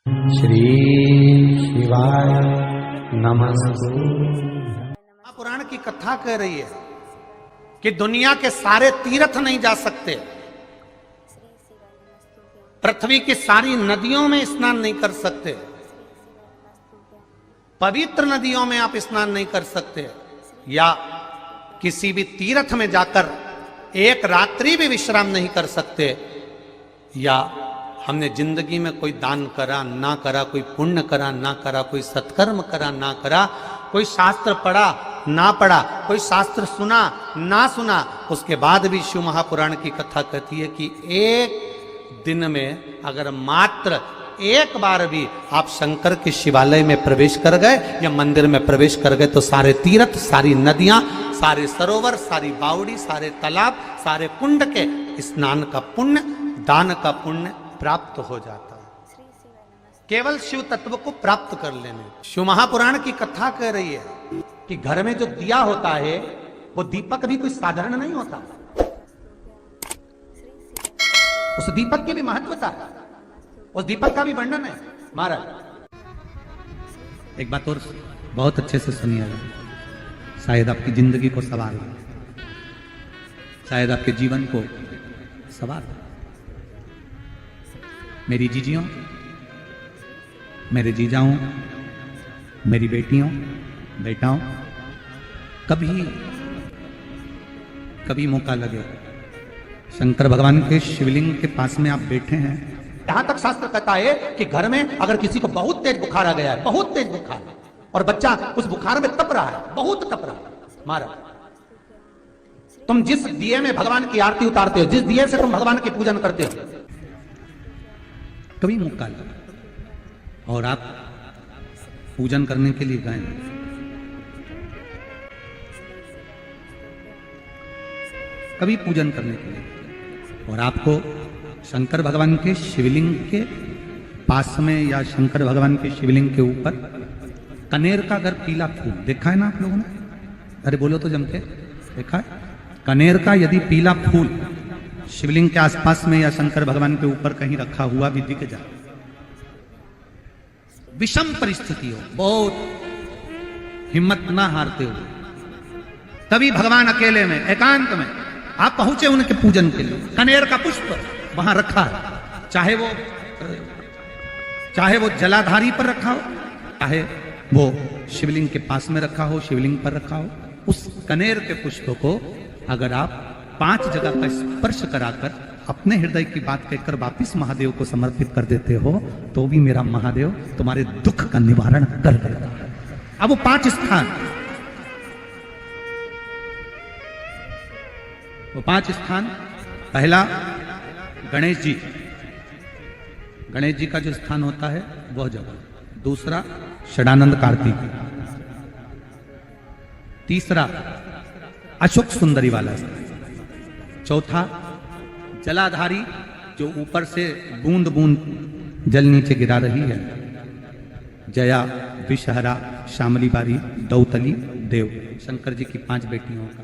श्री शिवाय नमस्तु। पुराण की कथा कह रही है कि दुनिया के सारे तीर्थ नहीं जा सकते, पृथ्वी की सारी नदियों में स्नान नहीं कर सकते, पवित्र नदियों में आप स्नान नहीं कर सकते, या किसी भी तीर्थ में जाकर एक रात्रि भी विश्राम नहीं कर सकते, या हमने जिंदगी में कोई दान करा ना करा, कोई पुण्य करा ना करा, कोई सत्कर्म करा ना करा, कोई शास्त्र पढ़ा ना पढ़ा, कोई शास्त्र सुना ना सुना, उसके बाद भी शिव महापुराण की कथा कहती है कि एक दिन में अगर मात्र एक बार भी आप शंकर के शिवालय में प्रवेश कर गए या मंदिर में प्रवेश कर गए तो सारे तीर्थ, सारी नदियां, सारे सरोवर, सारी बावड़ी, सारे तालाब, सारे कुंड के स्नान का पुण्य, दान का पुण्य प्राप्त हो जाता है, केवल शिव तत्व को प्राप्त कर लेने। शिव महापुराण की कथा कह रही है कि घर में जो दिया होता है वो दीपक भी कोई साधारण नहीं होता, उस दीपक की भी महत्वता है, उस दीपक का भी वर्णन है। महाराज एक बात और बहुत अच्छे से सुनिएगा, शायद आपकी जिंदगी को सवार हो, शायद आपके जीवन को सवार हो। मेरी जीजियों, मेरे जीजाओं, मेरी बेटियों, बेटाओं, कभी मौका लगे शंकर भगवान के शिवलिंग के पास में आप बैठे हैं, यहां तक शास्त्र कहता है कि घर में अगर किसी को बहुत तेज बुखार आ गया है, बहुत तेज बुखार, और बच्चा उस बुखार में तप रहा है, बहुत तप रहा है, महाराज तुम जिस दिए में भगवान की आरती उतारते हो, जिस दिए से तुम भगवान की पूजन करते हो, कभी मौका लगा और आप पूजन करने के लिए गए, कभी पूजन करने के लिए, और आपको शंकर भगवान के शिवलिंग के पास में या शंकर भगवान के शिवलिंग के ऊपर कनेर का अगर पीला फूल देखा है ना आप लोगों ने, अरे बोलो तो जमके, देखा है? कनेर का यदि पीला फूल शिवलिंग के आसपास में या शंकर भगवान के ऊपर कहीं रखा हुआ भी दिख जाए, विषम परिस्थिति हो, बहुत हिम्मत ना हारते हो, तभी भगवान अकेले में एकांत में आप पहुंचे उनके पूजन के लिए, कनेर का पुष्प वहां रखा है, चाहे वो जलाधारी पर रखा हो, चाहे वो शिवलिंग के पास में रखा हो, शिवलिंग पर रखा हो, उस कनेर के पुष्प को अगर आप 5 जगह का स्पर्श कराकर अपने हृदय की बात कहकर वापिस महादेव को समर्पित कर देते हो तो भी मेरा महादेव तुम्हारे दुख का निवारण कर देता है। अब वो 5 स्थान, वो 5 स्थान, पहला गणेश जी, गणेश जी का जो स्थान होता है वह जगह, दूसरा षडानंद कार्तिक, तीसरा अशोक सुंदरी वाला स्थान, चौथा जलाधारी जो ऊपर से बूंद बूंद जल नीचे गिरा रही है, जया, विषहरा, शामली बारी, दौतली, देव, शंकर जी की 5 बेटियों का,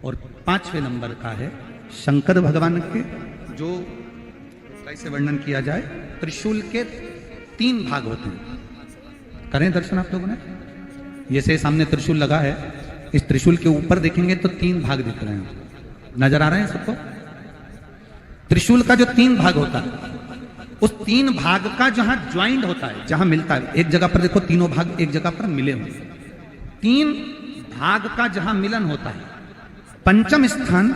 और 5वें नंबर का है शंकर भगवान के, जो कैसे वर्णन किया जाए, त्रिशूल के 3 भाग होते हैं। करें दर्शन आप लोगों ने, ये से सामने त्रिशूल लगा है, इस त्रिशूल के ऊपर देखेंगे तो 3 भाग दिख रहे हैं, नजर आ रहे हैं सबको? त्रिशूल का जो 3 भाग होता है, उस 3 भाग का जहां ज्वाइंट होता है, जहां मिलता है, एक जगह पर देखो तीनों भाग एक जगह पर मिले हुए, 3 भाग का जहां मिलन होता है, 5वां स्थान,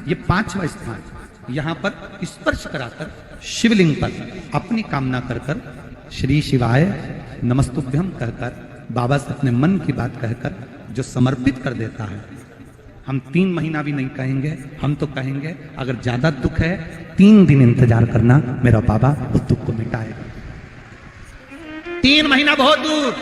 ये 5वां स्थान, यहां पर स्पर्श कराकर शिवलिंग पर अपनी कामना कर कर श्री शिवाय नमस्तुभ्यम कहकर, बाबा से अपने मन की बात कहकर जो समर्पित कर देता है, हम 3 महीना भी नहीं कहेंगे, हम तो कहेंगे अगर ज्यादा दुख है 3 दिन इंतजार करना, मेरा बाबा उस दुख को मिटाएगा। 3 महीना बहुत दूर,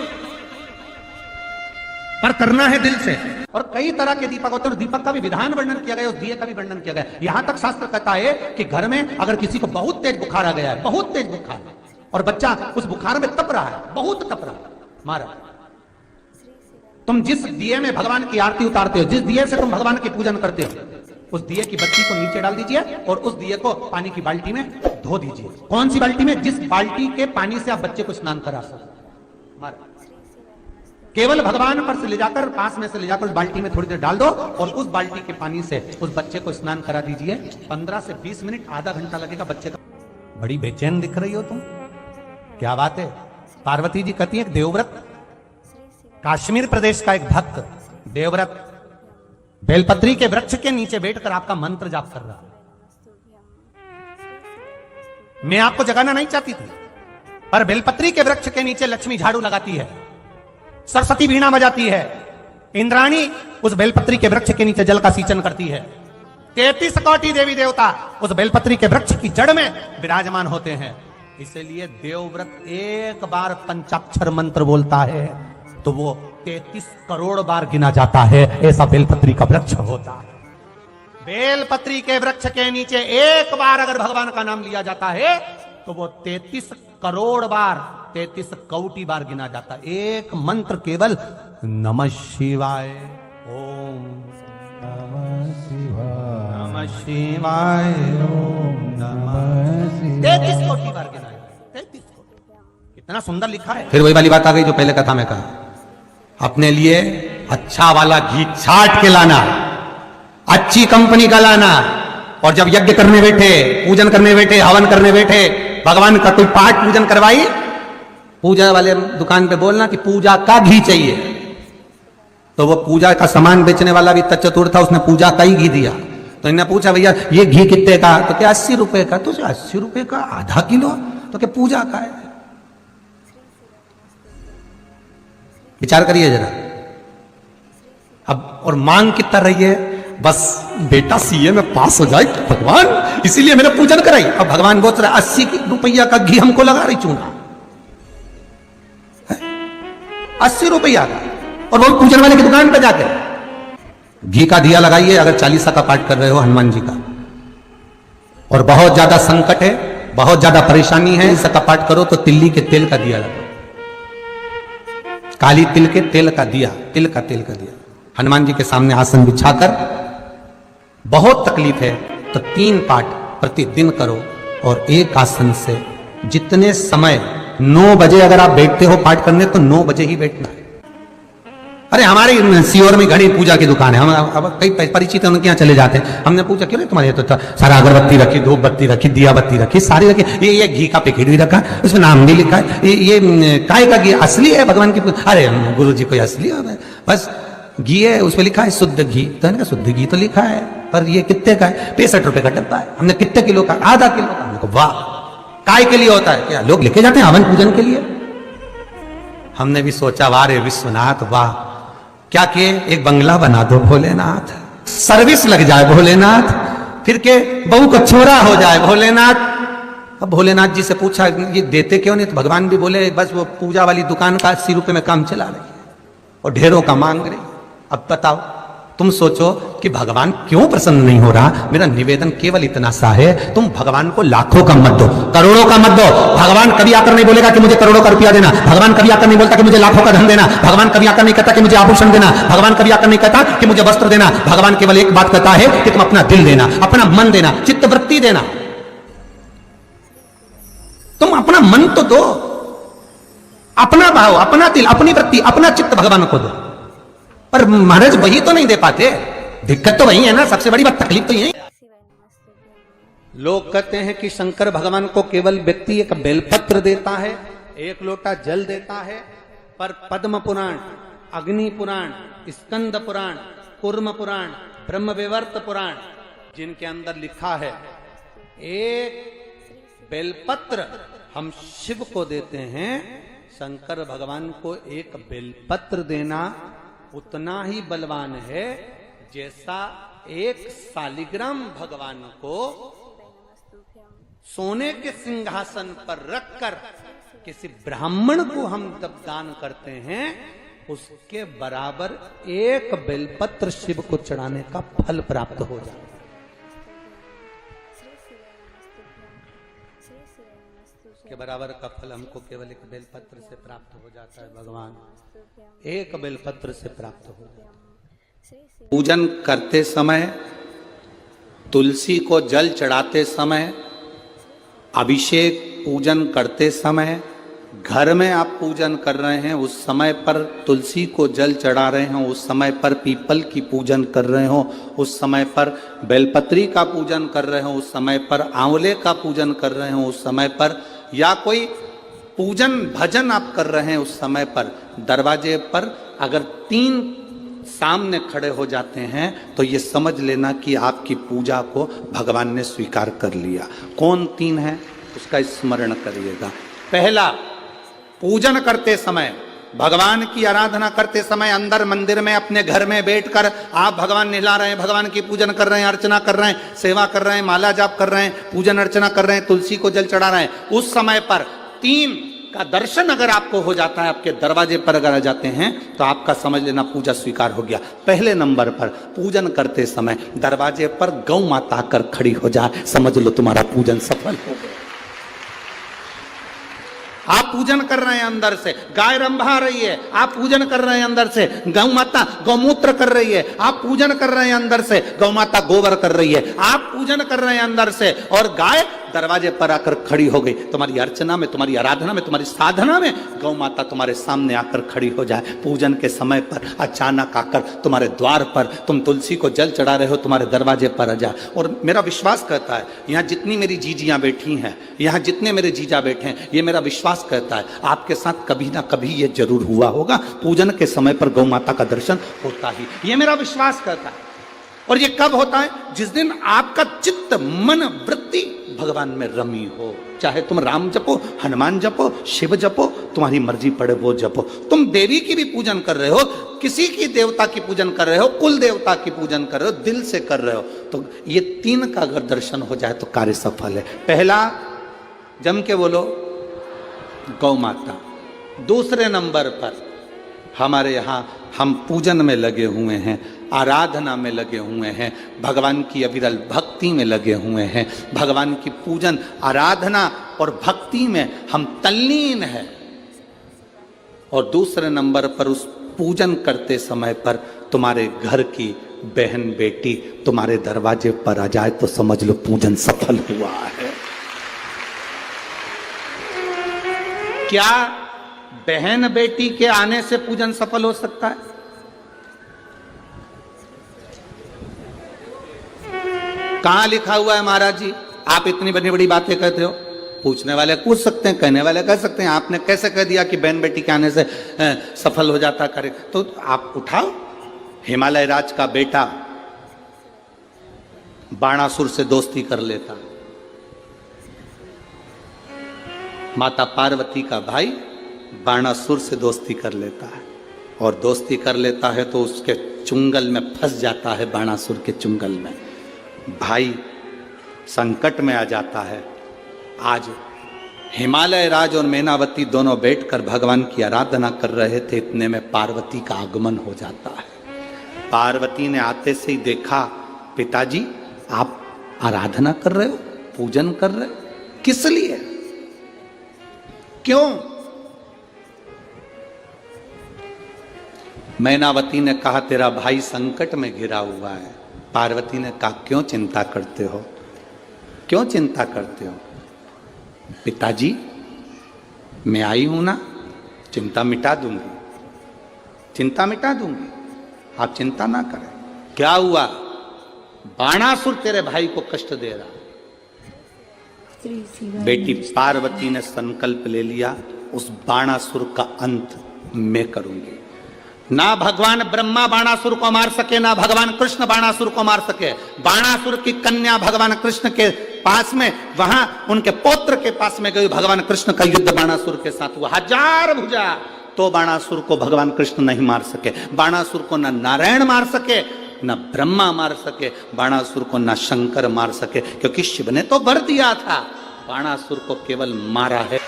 पर करना है दिल से। और कई तरह के दीपक होते हैं, दीपक का भी विधान वर्णन किया गया, उस दिए का भी वर्णन किया गया। यहां तक शास्त्र कहता है कि घर में अगर किसी को बहुत तेज बुखार आ गया है, बहुत तेज बुखार, और बच्चा उस बुखार में तप रहा है, बहुत तप रहा है, महाराज तुम जिस दिए में भगवान की आरती उतारते हो, जिस दिए से तुम भगवान की पूजन करते हो, उस दिए की बत्ती को नीचे डाल दीजिए और उस दिए को पानी की बाल्टी में धो दीजिए। कौन सी बाल्टी में? जिस बाल्टी के पानी से आप बच्चे को स्नान करा सको। केवल भगवान पर से ले जाकर, पास में से ले जाकर उस बाल्टी में थोड़ी देर डाल दो और उस बाल्टी के पानी से उस बच्चे को स्नान करा दीजिए। 15 से 20 मिनट, आधा घंटा लगेगा बच्चे का। बड़ी बेचैन दिख रही हो तुम, क्या बात है? पार्वती जी कहती है देवव्रत, कश्मीर प्रदेश का एक भक्त देवव्रत बेलपत्री के वृक्ष के नीचे बैठकर आपका मंत्र जाप कर रहा। मैं आपको जगाना नहीं चाहती थी, पर बेलपत्री के वृक्ष के नीचे लक्ष्मी झाड़ू लगाती है, सरस्वती वीणा बजाती है, इंद्राणी उस बेलपत्री के वृक्ष के नीचे जल का सिंचन करती है। 33 कोटि देवी देवता उस बेलपत्री के वृक्ष की जड़ में विराजमान होते हैं। इसलिए देवव्रत एक बार पंचाक्षर मंत्र बोलता है तो वो 33 करोड़ बार गिना जाता है। ऐसा बेलपत्री का वृक्ष होता है। बेलपत्री के वृक्ष के नीचे एक बार अगर भगवान का नाम लिया जाता है तो वो 33 करोड़ बार, 33 कोटि बार गिना जाता है। एक मंत्र केवल नमः शिवाय, ओम नमः शिवाय, ओम नमः शिवाय, 33 कोटि बार गिना है। 33 कोटि, कितना सुंदर लिखा है। फिर वही वाली बात आ गई जो पहले कथा में कहा, अपने लिए अच्छा वाला घी छाट के लाना, अच्छी कंपनी का लाना, और जब यज्ञ करने बैठे, पूजन करने बैठे, हवन करने बैठे, भगवान का कोई पाठ पूजन करवाई, पूजा वाले दुकान पे बोलना कि पूजा का घी चाहिए। तो वो पूजा का सामान बेचने वाला भी चतुर था, उसने पूजा का ही घी दिया। तो इन्हें पूछा भैया ये घी कितने का? तो क्या 80 रुपए का? तो 80 रुपए का आधा किलो? तो क्या पूजा का है? विचार करिए जरा। अब और मांग कितना रही है? बस बेटा सीए में पास हो जाए भगवान, इसीलिए मैंने पूजन कराई। अब भगवान बोल रहा 80 रुपया का घी हमको लगा रही चूना, 80 रुपया का, और वो पूजन वाले की दुकान पे जाके घी का दिया लगाइए। अगर 40 का पाठ कर रहे हो हनुमान जी का, और बहुत ज्यादा संकट है, बहुत ज्यादा परेशानी है, इसका पाठ करो तो तिल्ली के तेल का दिया लगाओ, काली तिल के तेल का दिया, तिल का तेल का दिया हनुमान जी के सामने आसन बिछाकर। बहुत तकलीफ है तो 3 पाठ प्रतिदिन करो, और एक आसन से जितने समय 9 बजे अगर आप बैठते हो पाठ करने तो 9 बजे ही बैठना है। अरे हमारे सीहोर में घड़ी पूजा की दुकान है, हम अब कई परिचित हैं, उनके यहाँ चले जाते हैं। हमने पूछा क्यों रे तुम्हारे तो सारा अगरबत्ती रखी, धूप बत्ती रखी, दिया बत्ती रखी, सारी रखी, ये घी का पैकेट भी रखा, उसमें नाम भी लिखा है, ये काय का घी असली है भगवान की? अरे गुरु जी कोई असली है? बस घी है, उसमें लिखा है शुद्ध घी। तो शुद्ध घी तो लिखा है, पर ये कितने का है? 65 रुपए का डब्बा है। हमने कितने किलो का? आधा किलो का। हमने कहा वाह, काय के लिए होता है? क्या लोग लेके जाते हैं हवन पूजन के लिए? हमने भी सोचा वाह रे विश्वनाथ वाह, क्या किए? एक बंगला बना दो भोलेनाथ, सर्विस लग जाए भोलेनाथ, फिर के बहू को छोरा हो जाए भोलेनाथ। अब भोलेनाथ जी से पूछा ये देते क्यों नहीं? तो भगवान भी बोले बस वो पूजा वाली दुकान का 80 रुपए में काम चला रही है और ढेरों का मांग रही। अब बताओ, तुम सोचो कि भगवान क्यों प्रसन्न नहीं हो रहा। मेरा निवेदन केवल इतना सा है, तुम भगवान को लाखों का मत दो, करोड़ों का मत दो। भगवान कभी आकर नहीं बोलेगा कि मुझे करोड़ों का रुपया देना, भगवान कभी आकर नहीं बोलता कि मुझे लाखों का धन देना, भगवान कभी आकर नहीं कहता कि मुझे आभूषण देना, भगवान कभी आकर नहीं कहता कि मुझे वस्त्र देना। भगवान केवल एक बात कहता है कि तुम अपना दिल देना, अपना मन देना, चित्त वृत्ति देना। तुम अपना मन तो दो, अपना भाव, अपना दिल, अपनी वृत्ति, अपना चित्त भगवान को दो। पर महाराज वही तो नहीं दे पाते, दिक्कत तो वही है ना, सबसे बड़ी बात तकलीफ तो यही। लोग कहते हैं कि शंकर भगवान को केवल व्यक्ति एक बेलपत्र देता है, एक लोटा जल देता है, पर पद्म पुराण, अग्नि पुराण, स्कंद पुराण, कूर्म पुराण, ब्रह्मविवर्त पुराण, जिनके अंदर लिखा है एक बेलपत्र हम शिव को देते हैं, शंकर भगवान को एक बेलपत्र देना उतना ही बलवान है जैसा एक शालिग्राम भगवान को सोने के सिंहासन पर रखकर किसी ब्राह्मण को हम जब दान करते हैं उसके बराबर एक बेलपत्र शिव को चढ़ाने का फल प्राप्त हो जाता है। के बराबर का फल हमको केवल एक बेलपत्र से प्राप्त हो जाता है। भगवान एक बेलपत्र से प्राप्त हो जाता है। पूजन करते समय तुलसी को जल चढ़ाते समय, अभिषेक पूजन करते समय, घर में आप पूजन कर रहे हैं उस समय पर तुलसी को जल चढ़ा रहे हो, उस समय पर पीपल की पूजन कर रहे हो, उस समय पर बेलपत्री का पूजन कर रहे हो, उस समय पर आंवले का पूजन कर रहे हो, उस समय पर या कोई पूजन भजन आप कर रहे हैं उस समय पर दरवाजे पर अगर 3 सामने खड़े हो जाते हैं तो ये समझ लेना कि आपकी पूजा को भगवान ने स्वीकार कर लिया। कौन 3 है उसका स्मरण करिएगा। पहला, पूजन करते समय, भगवान की आराधना करते समय अंदर मंदिर में अपने घर में बैठकर आप भगवान निहला रहे हैं, भगवान की पूजन कर रहे हैं, अर्चना कर रहे हैं, सेवा कर रहे हैं, माला जाप कर रहे हैं, पूजन अर्चना कर रहे हैं, तुलसी को जल चढ़ा रहे हैं, उस समय पर 3 का दर्शन अगर आपको हो जाता है, आपके दरवाजे पर अगर आ जाते हैं तो आपका समझ लेना पूजा स्वीकार हो गया। पहले नंबर पर पूजन करते समय दरवाजे पर गौ माता आकर खड़ी हो जाए, समझ लो तुम्हारा पूजन सफल हो गया। आप पूजन कर रहे हैं अंदर से, गाय रंभा रही है, आप पूजन कर रहे हैं अंदर से, गौ माता गौमूत्र कर रही है, आप पूजन कर रहे हैं अंदर से, गौ माता गोबर कर रही है, आप पूजन कर रहे हैं अंदर से और गाय दरवाजे पर आकर खड़ी हो गई। तुम्हारी अर्चना में, तुम्हारी आराधना में, तुम्हारी साधना में गौ माता तुम्हारे सामने आकर खड़ी हो जाए। पूजन के समय पर अचानक आकर तुम्हारे द्वार पर, तुम तुलसी को जल चढ़ा रहे हो, तुम्हारे दरवाजे पर आ जाए। और मेरा विश्वास कहता है, यहाँ जितनी मेरी जीजियां बैठी हैं, यहाँ जितने मेरे जीजा बैठे हैं, ये मेरा विश्वास कहता है आपके साथ कभी ना कभी ये जरूर हुआ होगा, पूजन के समय पर गौ माता का दर्शन होता ही, ये मेरा विश्वास कहता है। और ये कब होता है? जिस दिन आपका चित्त, मन, वृत्ति भगवान में रमी हो। चाहे तुम राम जपो, हनुमान जपो, शिव जपो, तुम्हारी मर्जी पड़े वो जपो। तुम देवी की भी पूजन कर रहे हो, किसी की देवता की पूजन कर रहे हो, कुल देवता की पूजन कर रहे हो, दिल से कर रहे हो, तो ये 3 का अगर दर्शन हो जाए तो कार्य सफल है। पहला, जम के बोलो, गौ माता। दूसरे नंबर पर हमारे यहाँ हम पूजन में लगे हुए हैं, आराधना में लगे हुए हैं, भगवान की अविरल भक्ति में लगे हुए हैं, भगवान की पूजन, आराधना और भक्ति में हम तल्लीन हैं। और दूसरे नंबर पर उस पूजन करते समय पर तुम्हारे घर की बहन बेटी तुम्हारे दरवाजे पर आ जाए तो समझ लो पूजन सफल हुआ है। क्या बहन बेटी के आने से पूजन सफल हो सकता है? कहां लिखा हुआ है महाराज जी? आप इतनी बड़ी बड़ी बातें कहते हो। पूछने वाले पूछ सकते हैं, कहने वाले कह सकते हैं, आपने कैसे कह दिया कि बहन बेटी के आने से सफल हो जाता करे? तो आप उठाओ, हिमालय राज का बेटा बाणासुर से दोस्ती कर लेता, माता पार्वती का भाई बाणासुर से दोस्ती कर लेता है, और दोस्ती कर लेता है तो उसके चुंगल में फंस जाता है, बाणासुर के चुंगल में भाई संकट में आ जाता है। आज हिमालय राज और मैनावती दोनों बैठकर भगवान की आराधना कर रहे थे, इतने में पार्वती का आगमन हो जाता है। पार्वती ने आते से ही देखा, पिताजी आप आराधना कर रहे हो, पूजन कर रहे हो, किस लिए, क्यों? मैनावती ने कहा तेरा भाई संकट में घिरा हुआ है। पार्वती ने कहा क्यों चिंता करते हो, क्यों चिंता करते हो? पिताजी मैं आई हूं ना, चिंता मिटा दूंगी, चिंता मिटा दूंगी, आप चिंता ना करें। क्या हुआ? बाणासुर तेरे भाई को कष्ट दे रहा। बेटी पार्वती ने संकल्प ले लिया, उस बाणासुर का अंत मैं करूंगी। ना भगवान ब्रह्मा बाणासुर को मार सके, ना भगवान कृष्ण बाणासुर को मार सके। बाणासुर की कन्या भगवान कृष्ण के पास में, वहां उनके पौत्र के पास में गई, भगवान कृष्ण का युद्ध बाणासुर के साथ हुआ, 1000 भुजा, तो बाणासुर को भगवान कृष्ण नहीं मार सके। बाणासुर को न नारायण मार सके, न ब्रह्मा मार सके, बाणासुर को न शंकर मार सके, क्योंकि शिव ने तो वर दिया था, बाणासुर को केवल मारा है।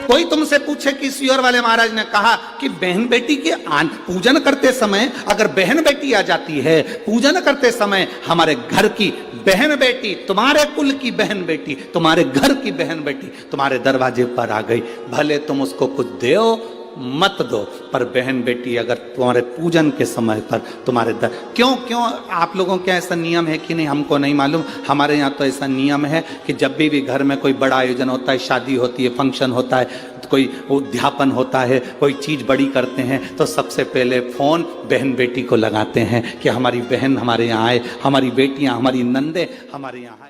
कोई तुमसे पूछे कि सियोर वाले महाराज ने कहा कि बहन बेटी के पूजन करते समय अगर बहन बेटी आ जाती है, पूजन करते समय हमारे घर की बहन बेटी, तुम्हारे कुल की बहन बेटी, तुम्हारे घर की बहन बेटी तुम्हारे दरवाजे पर आ गई, भले तुम उसको कुछ दो मत दो। पर बहन बेटी अगर तुम्हारे पूजन के समय पर तुम्हारे क्यों क्यों आप लोगों के ऐसा नियम है कि नहीं हमको नहीं मालूम, हमारे यहाँ तो ऐसा नियम है कि जब भी घर में कोई बड़ा आयोजन होता है, शादी होती है, फंक्शन होता है, कोई उद्यापन होता है, कोई चीज़ बड़ी करते हैं, तो सबसे पहले फ़ोन बहन बेटी को लगाते हैं कि हमारी बहन हमारे यहाँ आए, हमारी बेटियाँ, हमारी नंदे हमारे यहाँ आए।